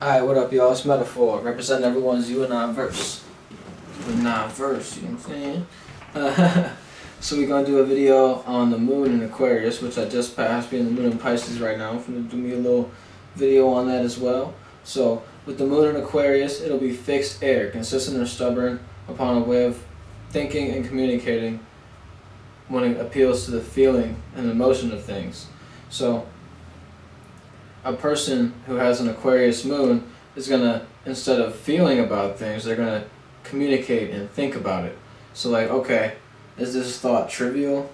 Alright, what up, y'all? It's Metaphor, representing everyone's you and I verse. You know what I'm saying? So we're going to do a video on the moon in Aquarius, which I just passed, being the moon in Pisces right now. I'm going to do me a little video on that as well. So, with the moon in Aquarius, it'll be fixed air, consistent or stubborn upon a way of thinking and communicating when it appeals to the feeling and emotion of things. So, a person who has an Aquarius moon is going to, instead of feeling about things, they're going to communicate and think about it. So like, okay, is this thought trivial?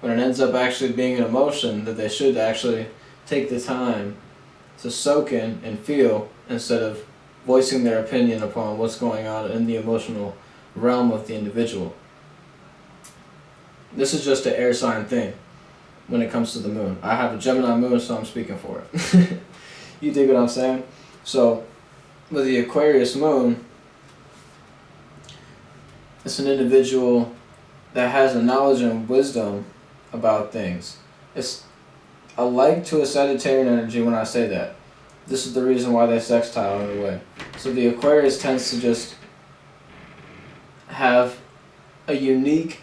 When it ends up actually being an emotion that they should actually take the time to soak in and feel, instead of voicing their opinion upon what's going on in the emotional realm of the individual. This is just an air sign thing when it comes to the moon. I have a Gemini moon, so I'm speaking for it. You dig what I'm saying? So, with the Aquarius moon, it's an individual that has a knowledge and wisdom about things. It's alike to a Sagittarian energy when I say that. This is the reason why they sextile in a way. So the Aquarius tends to just have a unique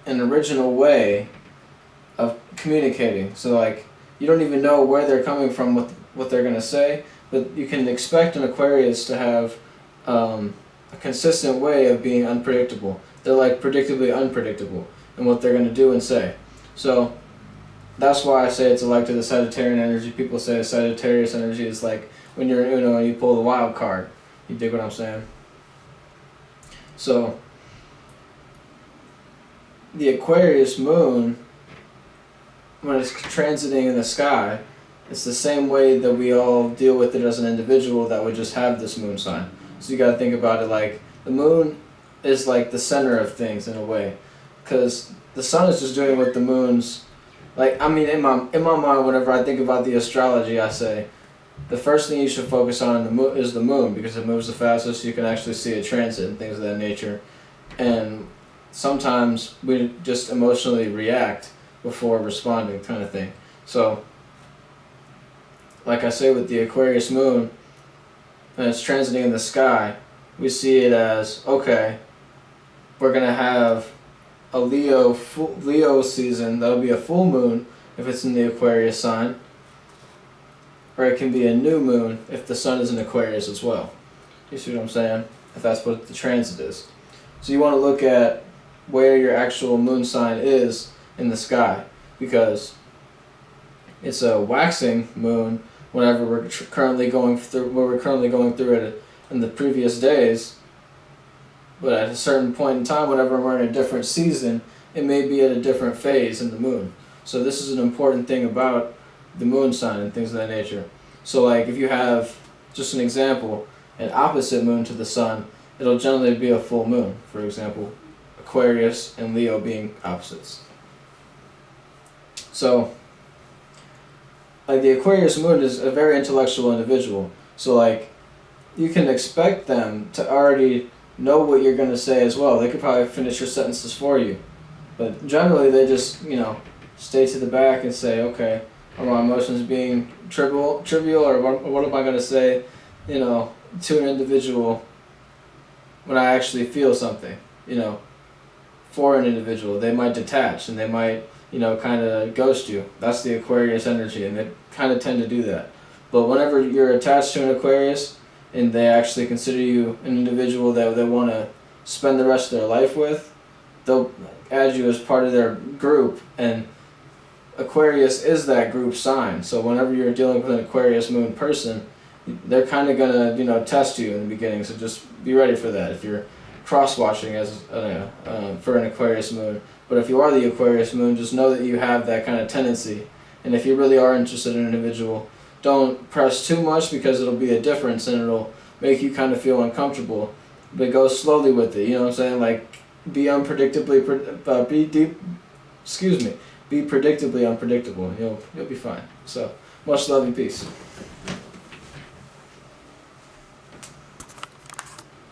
and original way of communicating. So like, you don't even know where they're coming from with what they're going to say, but you can expect an Aquarius to have a consistent way of being unpredictable. They're like predictably unpredictable in what they're going to do and say. So that's why I say it's alike to the Sagittarian energy. People say the Sagittarius energy is like when you're in Uno and you pull the wild card. You dig what I'm saying? So the Aquarius moon, when it's transiting in the sky, it's the same way that we all deal with it as an individual that would just have this moon sign. So you gotta think about it like the moon is like the center of things in a way, because the sun is just doing what the moon's like. I mean, in my mind, whenever I think about the astrology, I say the first thing you should focus on in the moon is the moon, because it moves the fastest. So you can actually see a transit and things of that nature. And sometimes we just emotionally react before responding, kind of thing. So, like I say, with the Aquarius moon, and it's transiting in the sky, we see it as, okay, we're going to have a Leo season. That'll be a full moon if it's in the Aquarius sign, or it can be a new moon if the sun is in Aquarius as well. You see what I'm saying? If that's what the transit is. So you want to look at where your actual moon sign is in the sky, because it's a waxing moon whenever we're currently going through it in the previous days, but at a certain point in time, whenever we're in a different season, it may be at a different phase in the moon. So this is an important thing about the moon sign and things of that nature. So like, if you have, just an example, an opposite moon to the sun, it'll generally be a full moon. For example, Aquarius and Leo being opposites. So, like, the Aquarius moon is a very intellectual individual. So like, you can expect them to already know what you're going to say as well. They could probably finish your sentences for you. But generally they just, stay to the back and say, okay, are my emotions being trivial, or what am I going to say, to an individual when I actually feel something, for an individual. They might detach and they might, kind of ghost you. That's the Aquarius energy, and they kind of tend to do that. But whenever you're attached to an Aquarius and they actually consider you an individual that they want to spend the rest of their life with, they'll add you as part of their group, and Aquarius is that group sign. So whenever you're dealing with an Aquarius moon person, they're kind of going to, test you in the beginning, so just be ready for that if you're cross-watching as for an Aquarius moon. But if you are the Aquarius moon, just know that you have that kind of tendency. And if you really are interested in an individual, don't press too much, because it'll be a difference and it'll make you kind of feel uncomfortable. But go slowly with it, you know what I'm saying? Like, be predictably unpredictable. You'll be fine. So, much love and peace.